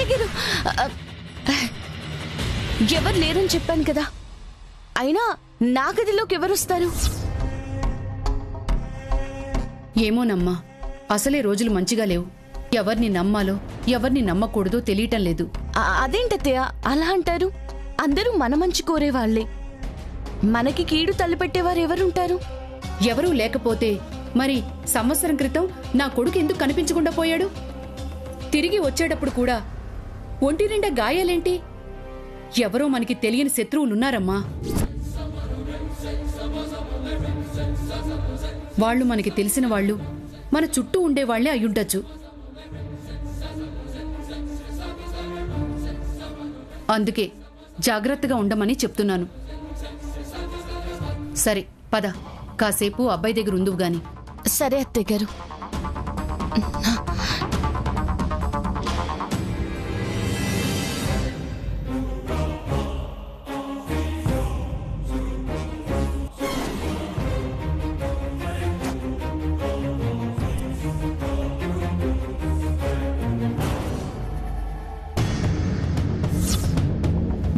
అత్తగారు ఎవరు లేరని చెప్పాను కదా. అయినా నా గదిలోకి ఎవరొస్తారు? ఏమోనమ్మా, అసలే రోజులు మంచిగా లేవు. ఎవరిని నమ్మాలో ఎవరిని నమ్మకూడదో తెలియటం లేదు. అదేంటత్తయ్య అలా అంటారు? అందరూ మన మంచి కోరేవాళ్లే. మనకి కీడు తలపెట్టేవారు ఎవరుంటారు? ఎవరూ లేకపోతే మరి సంవత్సరం క్రితం నా కొడుకు ఎందుకు కనిపించకుండా పోయాడు? తిరిగి వచ్చేటప్పుడు కూడా ఒంటి నిండా గాయాలేంటి? ఎవరో మనకి తెలియని శత్రువులున్నారమ్మా. వాళ్ళు మనకి తెలిసిన వాళ్ళు, మన చుట్టూ ఉండేవాళ్లే అయ్యుండొచ్చు. అందుకే జాగ్రత్తగా ఉండమని చెప్తున్నాను. సరే పద, కాసేపు అబ్బాయి దగ్గర ఉందువు గాని. సరే అత్తయ్యగారు.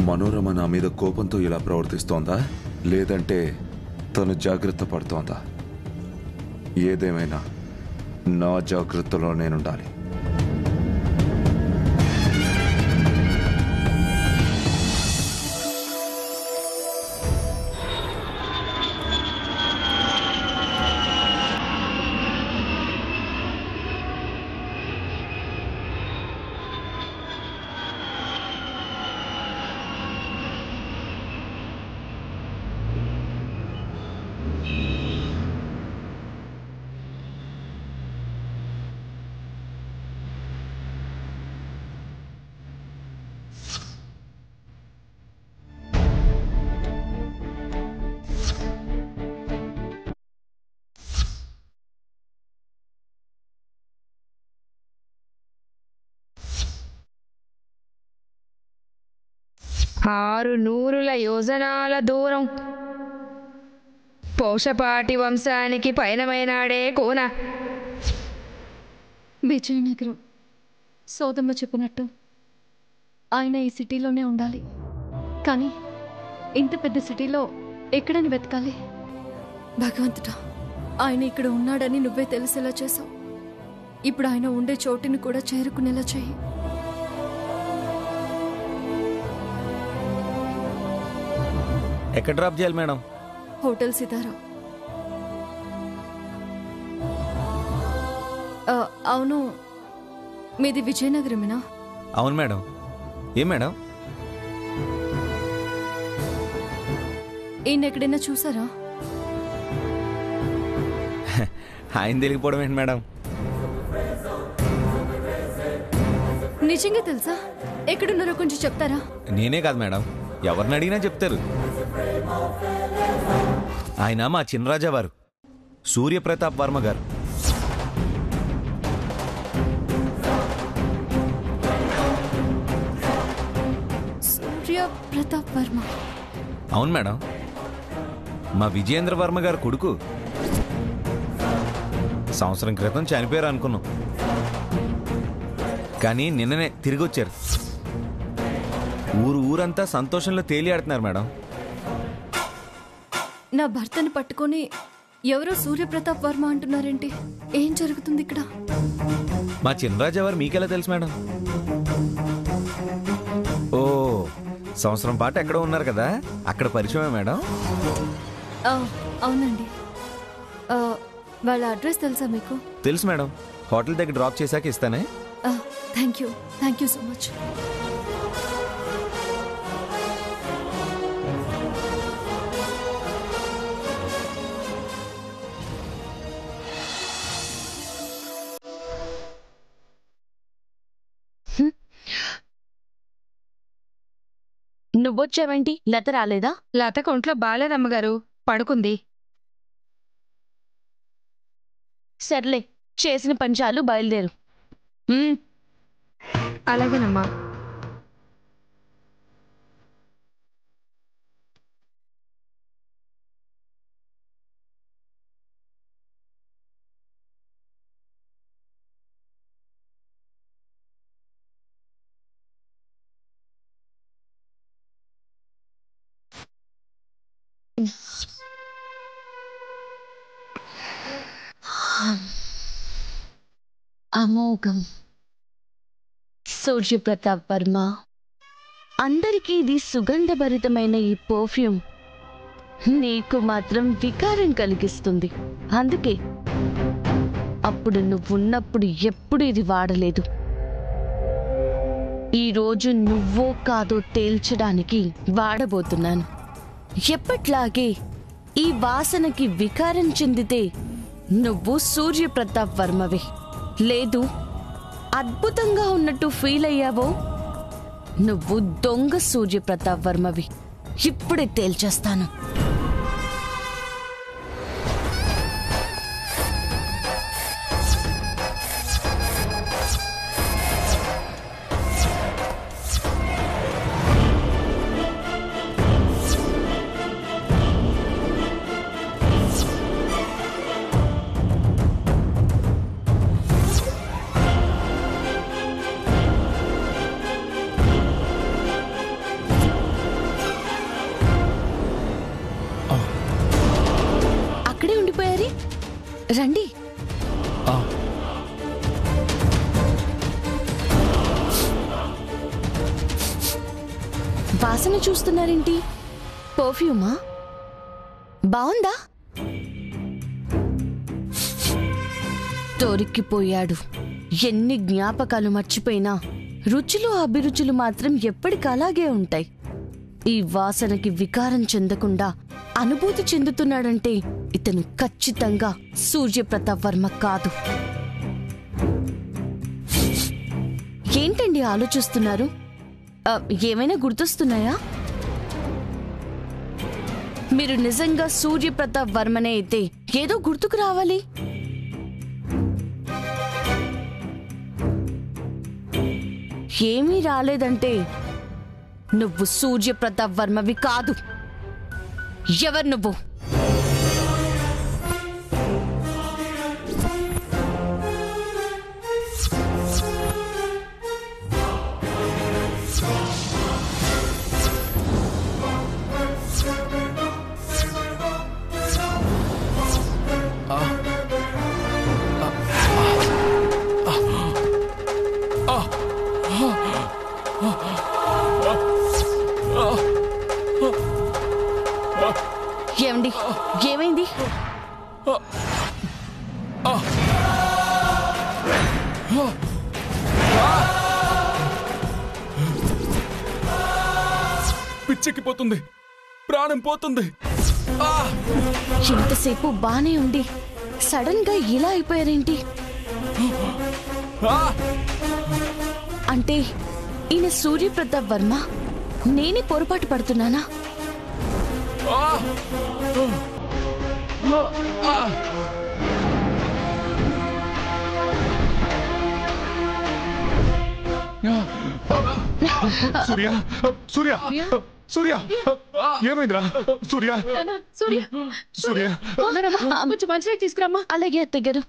మనోరమ నా మీద కోపంతో ఇలా ప్రవర్తిస్తోందా, లేదంటే తను జాగ్రత్త పడుతోందా? ఏదేమైనా నా జాగ్రత్తలో నేనుండాలి. ఆరు నూరుల యోజనాల దూరం పోషపాటి వంశానికి పయనమైనాడే కోన. విజయనగరం. సోదమ్మ చెప్పినట్టు ఆయన ఈ సిటీలోనే ఉండాలి. కానీ ఇంత పెద్ద సిటీలో ఎక్కడని వెతకాలి? భగవంతుడా, ఆయన ఇక్కడ ఉన్నాడని నువ్వే తెలిసేలా చేసావు. ఇప్పుడు ఆయన ఉండే చోటుని కూడా చేరుకునేలా చెయ్యి. ఎక్కడ డ్రాప్ చేయాలి మేడం? హోటల్ సితారా. అవును, మీది విజయనగరమేనా? అవును మేడం. ఏం మేడం? ఈయన ఎక్కడైనా చూసారా? ఆయన తెలియకపోవడం ఏంటి మేడం? నిజంగా తెలుసా? ఎక్కడున్నారో కొంచెం చెప్తారా? నేనే కాదు మేడం, ఎవరిని అడిగినా చెప్తారు. ఆయన మా చినరాజా వారు, సూర్యప్రతాప్ వర్మ గారు. సూర్యప్రతాప్ వర్మ? అవును మేడం, మా విజయేంద్ర వర్మ గారు కొడుకు. సంవత్సరం క్రితం చనిపోయారు అనుకున్నాం, కానీ నిన్ననే తిరిగి వచ్చారు. ఊరంతా సంతోషంలో తేలియాడుతున్నారు మేడం. నా భర్తని పట్టుకొని ఎవరో సూర్యప్రతాప్ వర్మ అంటున్నారేంటి? ఏం జరుగుతుంది ఇక్కడ? మా చినరాజా వారు మీకెలా తెలుసు మేడం? ఓ, సంవత్సరం పాటు ఎక్కడో ఉన్నారు కదా, అక్కడ పరిచయమే మేడం. అవునండి. వాళ్ళ అడ్రస్ తెలుసా మీకు? తెలుసు మేడం, హోటల్ దగ్గర డ్రాప్ చేశాక ఇస్తానే. Thank you so much. నువ్వొచ్చావేంటి? లత రాలేదా? లతకు ఒంట్లో బాలేదమ్మగారు, పడుకుంది. సర్లే, చేసిన పని చాలు, బయలుదేరు. అలాగేనమ్మా. అమోఘం. సూర్యప్రతాప్ వర్మ, అందరికీ ఇది సుగంధభరితమైన ఈ పర్ఫ్యూమ్ నీకు మాత్రం వికారం కలిగిస్తుంది. అందుకే అప్పుడు నువ్వున్నప్పుడు ఎప్పుడు ఇది వాడలేదు. ఈరోజు నువ్వో కాదో తేల్చడానికి వాడబోతున్నాను. ఎప్పట్లాగే ఈ వాసనకి వికారం చెందితే నువ్వు సూర్యప్రతాప్ వర్మవే. లేదు, అద్భుతంగా ఉన్నట్టు ఫీల్ అయ్యావో నువ్వు దొంగ సూర్యప్రతాప్ వర్మవి. ఇప్పుడే తేల్చేస్తాను. రండి. వాసన చూస్తున్నారేంటి? పర్ఫ్యూమా? బాగుందా? దొరికిపోయాడు. ఎన్ని జ్ఞాపకాలు మర్చిపోయినా రుచులు అభిరుచులు మాత్రం ఎప్పటికలాగే ఉంటాయి. ఈ వాసనకి వికారం చెందకుండా అనుభూతి చెందుతున్నాడంటే ఇతను ఖచ్చితంగా సూర్యప్రతాప్ వర్మ కాదు. ఏంటండి ఆలోచిస్తున్నారు? ఏమైనా గుర్తొస్తున్నాయా? మీరు నిజంగా సూర్యప్రతాప్ వర్మనే అయితే ఏదో గుర్తుకు రావాలి. ఏమీ రాలేదంటే నువ్వు సూర్యప్రతాప్ వర్మవి కాదు. ఎవరు నువ్వు? ఏమండి, ఏమైంది? పిచ్చెక్కిపోతుంది, ప్రాణం పోతుంది. ఎంతసేపు బానే ఉండి సడన్ గా ఇలా అయిపోయారేంటి? అంటే ఈయన సూర్యప్రతాప్ వర్మ, నేనే పొరపాటు పడుతున్నానా? సూర్య, సూర్య, సూర్య, ఏమైందిరా? సూర్య, సూర్య, సూర్య, కొంచెం మంచిగా తీసుకురామ్మా. అలాగే అత్తగారు.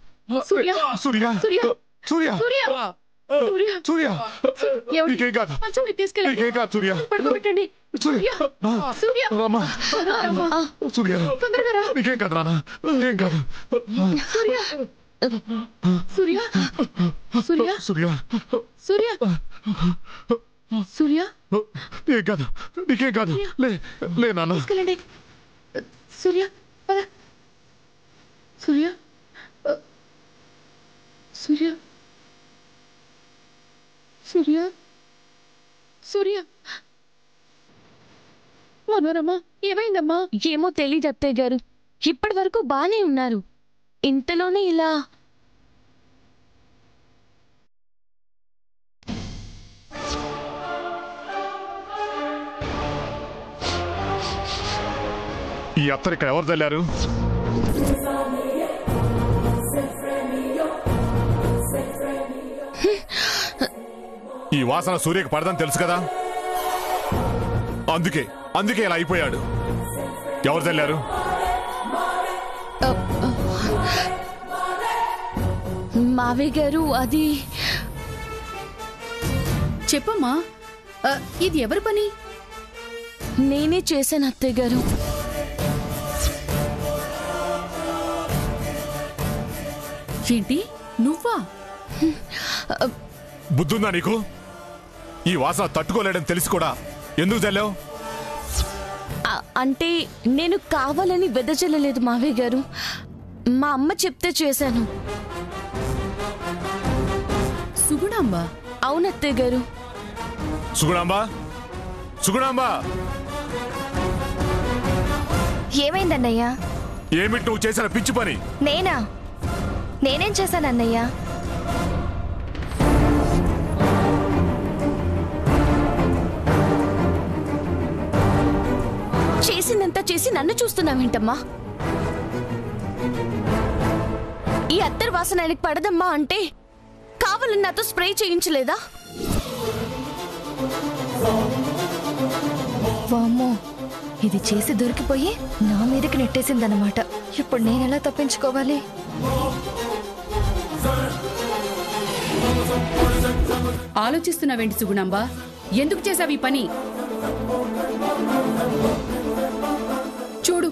సూర్య, సూర్య, సూర్య, సూర్య, సూర్య, సూర్య, ఏమండి? నీకేం కాదు, మంచం తీసుకెళ్ళండి. నీకేం కాదు సూర్య. పడుకోబెట్టండి. సూర్య, సూర్య, రామా, సూర్య, తొందరగా రా. నీకేం కాదు నాన్న, ఏం కాదు. సూర్య, సూర్య, సూర్య, సూర్య, సూర్య, సూర్య, ఏం కాదు, నీకేం కాదు. లే, లే నాన్న. తీసుకెళ్ళండి. సూర్య, పద. సూర్య, సూర్య, సూర్య, సూర్య. మనోరమ్మ, ఏమైందమ్మా? ఏమో తెలీదు అత్తయ్య గారు. ఇప్పటి వరకు బానే ఉన్నారు, ఇంతలోనే ఇలా. ఈ అత్తరు ఇక్కడ ఎవరు చల్లారు? ఈ వాసన సూర్యకి పడదని తెలుసు కదా, అందుకే అందుకే ఇలా అయిపోయాడు. ఎవరు చల్లారు? మావయ్య గారు, అది చెప్పమ్మా. ఇది ఎవరి పని? నేనే చేశాను అత్తయ్య గారు. ఏంటి నువ్వా? బుద్ధుందా నీకు? ఈ వాసన తట్టుకోలేడని తెలిసి కూడా ఎందుకు చల్లావు? అంటే నేను కావాలని వెదజల్లలేదు మావయ్య గారు. మా అమ్మ చెప్తే చేశాను. సుగుణాంబ? అవునత్తయ్య గారు. సుగుణాంబా, సుగుణాంబా, ఏమైందన్నయ్యా? ఏమిటి నువ్వు చేసిన పిచ్చి పని? నేనేం చేశానన్నయ్యా? చేసిందంతా చేసి నన్ను చూస్తున్నావేంటమ్మా? ఈ అత్తర్ వాసన ఆయనకి పడదమ్మా అంటే కావాలని నాతో స్ప్రే చేయించలేదా? వామ్మో, ఇది చేసి దొరికిపోయి నా మీదకి నెట్టేసిందన్నమాట. ఇప్పుడు నేనెలా తప్పించుకోవాలి? ఆలోచిస్తున్నావేంటి సుగుణాంబ? ఎందుకు చేసావు ఈ పని? చూడు,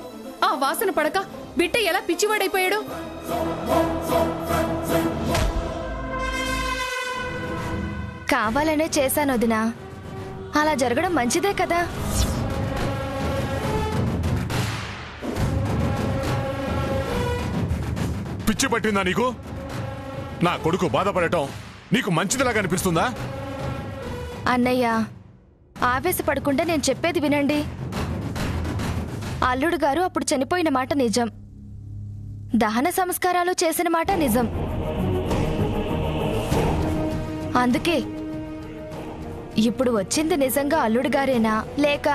ఆ వాసన పడక బిడ్డ ఎలా పిచ్చివాడైపోయాడు. కావాలనే చేశాను వదినా. అలా జరగడం మంచిదే కదా. పిచ్చి పట్టిందా నీకు? నా కొడుకు బాధపడటం నీకు మంచిదిలాగా అనిపిస్తుందా? అన్నయ్య, ఆవేశపడకుండా నేను చెప్పేది వినండి. అల్లుడు గారు అప్పుడు చనిపోయిన మాట నిజం. దహన సంస్కారాలు చేసిన మాట నిజం. అందుకే ఇప్పుడు వచ్చింది నిజంగా అల్లుడు గారేనా లేక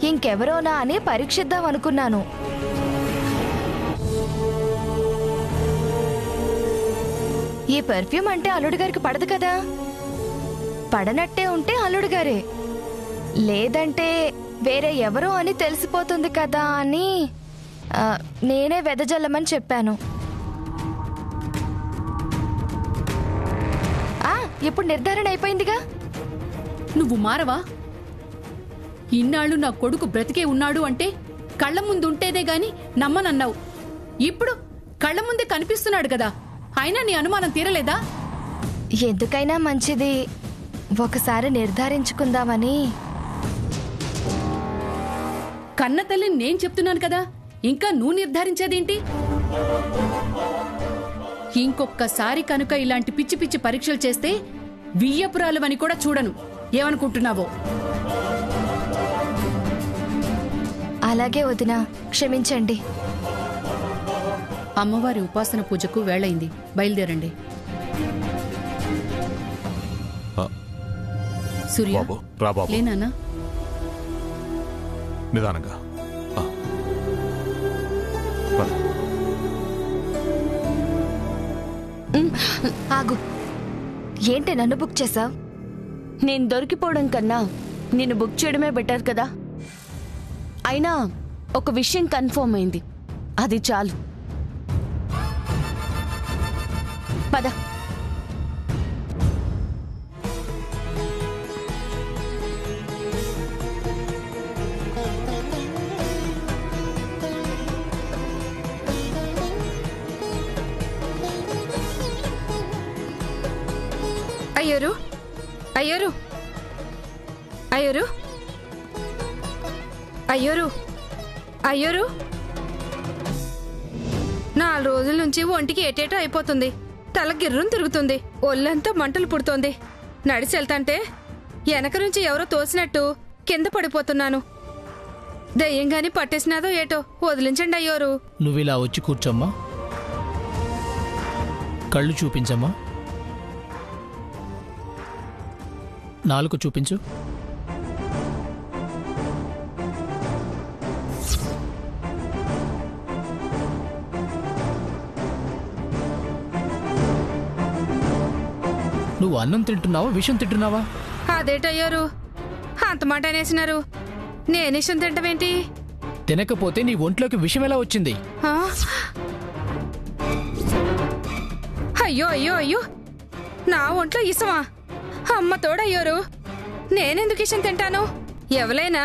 ఇంకెవరోనా అని పరీక్షిద్దాం అనుకున్నాను. ఈ పెర్ఫ్యూమ్ అంటే అల్లుడు గారికి పడదు కదా. పడనట్టే ఉంటే అల్లుడు గారే, లేదంటే వేరే ఎవరో అని తెలిసిపోతుంది కదా అని నేనే వెదజల్లమని చెప్పాను. ఇప్పుడు నిర్ధారణ అయిపోయిందిగా. నువ్వు మారవా? ఇన్నాళ్ళు నా కొడుకు బ్రతికే ఉన్నాడు అంటే కళ్ల ముందు ఉంటేనే గాని నమ్మనన్నావు. ఇప్పుడు కళ్ల ముందే కనిపిస్తున్నాడు కదా, అయినా నీ అనుమానం తీరలేదా? ఎందుకైనా మంచిది ఒకసారి నిర్ధారించుకుందామని. కన్న తల్లిని నేను చెప్తున్నాను కదా, ఇంకా నువ్వు నిర్ధారించేదేంటి? ఇంకొక్కసారి కనుక ఇలాంటి పిచ్చి పిచ్చి పరీక్షలు చేస్తే వియ్యపురాలవని కూడా చూడను. ఏమనుకుంటున్నావో? అలాగే వదినా, క్షమించండి. అమ్మవారి ఉపాసన పూజకు వేళైంది, బయలుదేరండి. సూర్య, లేనా? నిదానంగా. ఆగు, ఏంటి నన్ను బుక్ చేసావు? నేను దొరికిపోవడం కన్నా నిన్ను బుక్ చేయడమే బెటర్ కదా. అయినా ఒక విషయం కన్ఫర్మ్ అయింది, అది చాలు. పద. అయ్యోరు, అయ్యోరు, అయ్యోరు, అయ్యోరు, అయ్యోరు, 4 రోజుల నుంచి ఒంటికి ఏటేటో అయిపోతుంది. తల గిర్రును తిరుగుతుంది, ఒళ్ళంతా మంటలు పుడుతోంది. నడిచి వెళ్తాంటే వెనక నుంచి ఎవరో తోసినట్టు కింద పడిపోతున్నాను. దయ్యంగాని పట్టేసినాదో ఏటో, వదిలించండి అయ్యోరు. నువ్విలా వచ్చి కూర్చోమ్మా, కళ్ళు చూపించమ్మా, నాలుగు చూపించు. నువ్వు అన్నం తింటున్నావా, విషం తింటున్నావా? అదేటయ్యారు, అంత మాట అనేసినారు. నేను విషం తింటమేంటి? తినకపోతే నీ ఒంట్లోకి విషం ఎలా వచ్చింది? అయ్యో అయ్యో అయ్యో, నా ఒంట్లో ఇసమా? అమ్మ తోడయ్యోరు, నేనెందుకు ఇషం తింటాను? ఎవరైనా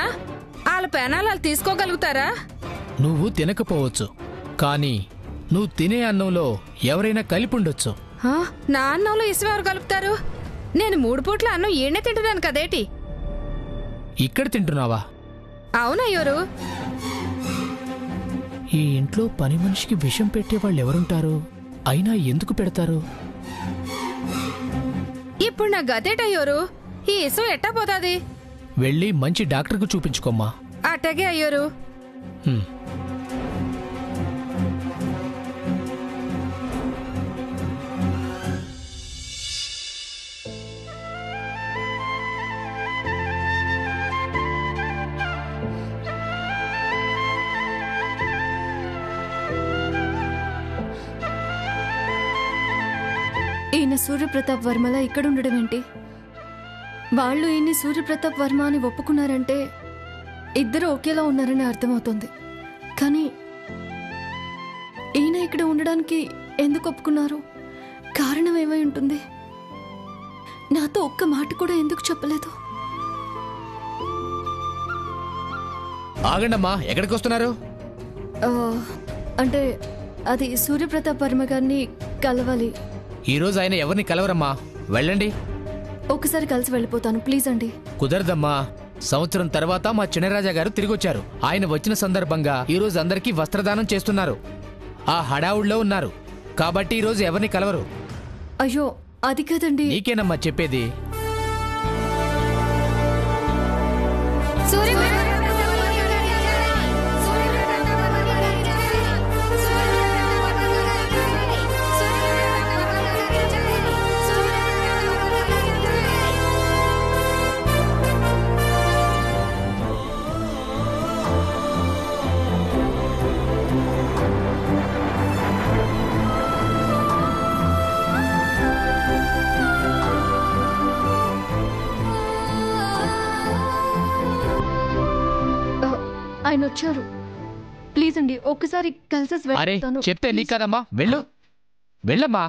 వాళ్ళ పేనాలు తీసుకోగలుగుతారా? నువ్వు తినకపోవచ్చు, కానీ నువ్వు తినే అన్నంలో ఎవరైనా కలిపి ఉండొచ్చు. ఆ, నా అన్నంలో ఇసువ ఎవరు కలుపుతారు? నేను 3 పూట్ల అన్నం ఈయనే తింటున్నాను కదేటి. ఇక్కడ తింటున్నావా? అవునయ్యోరు. ఈ ఇంట్లో పని మనిషికి విషం పెట్టేవాళ్ళు ఎవరుంటారు? అయినా ఎందుకు పెడతారు? ఇప్పుడు నా గదేటయ్యోరు. ఈ ఇసువ ఎట్టా పోతాది? వెళ్ళి మంచి డాక్టర్కు చూపించుకోమ్మా. అట్టగే అయ్యోరు. హ్మ్. ఈయన సూర్యప్రతాప్ వర్మలా ఇక్కడ ఉండడం ఏంటి? వాళ్ళు ఈయన్ని సూర్యప్రతాప్ వర్మ అని ఒప్పుకున్నారంటే ఇద్దరు ఒకేలా ఉన్నారని అర్థమవుతుంది. కానీ ఈయన ఇక్కడ ఉండడానికి ఎందుకు ఒప్పుకున్నారు? కారణం ఏమై ఉంటుంది? నాతో ఒక్క మాట కూడా ఎందుకు చెప్పలేదు? ఆగండమ్మా, ఎక్కడికి వస్తున్నారు? అంటే అది సూర్యప్రతాప్ వర్మ గారిని కలవాలి. ఈరోజు ఆయన ఎవరిని కలవరమ్మా, వెళ్ళండి. ఒకసారి కలిసి వెళ్ళిపోతాను, ప్లీజ్ అండి. కుదరదమ్మా. సంవత్సరం తర్వాత మా చిన్నరాజా గారు తిరిగొచ్చారు. ఆయన వచ్చిన సందర్భంగా ఈరోజు అందరికీ వస్త్రదానం చేస్తున్నారు. ఆ హడావుడిలో ఉన్నారు కాబట్టి ఈరోజు ఎవరిని కలవరు. అయ్యో అది కదండి. నీకేనమ్మా చెప్పేది. ఆయన వచ్చారు, ప్లీజ్ అండి ఒక్కసారి కలిసి అరే చెప్తే నీ కదమ్మా, వెళ్ళు, వెళ్ళమ్మా.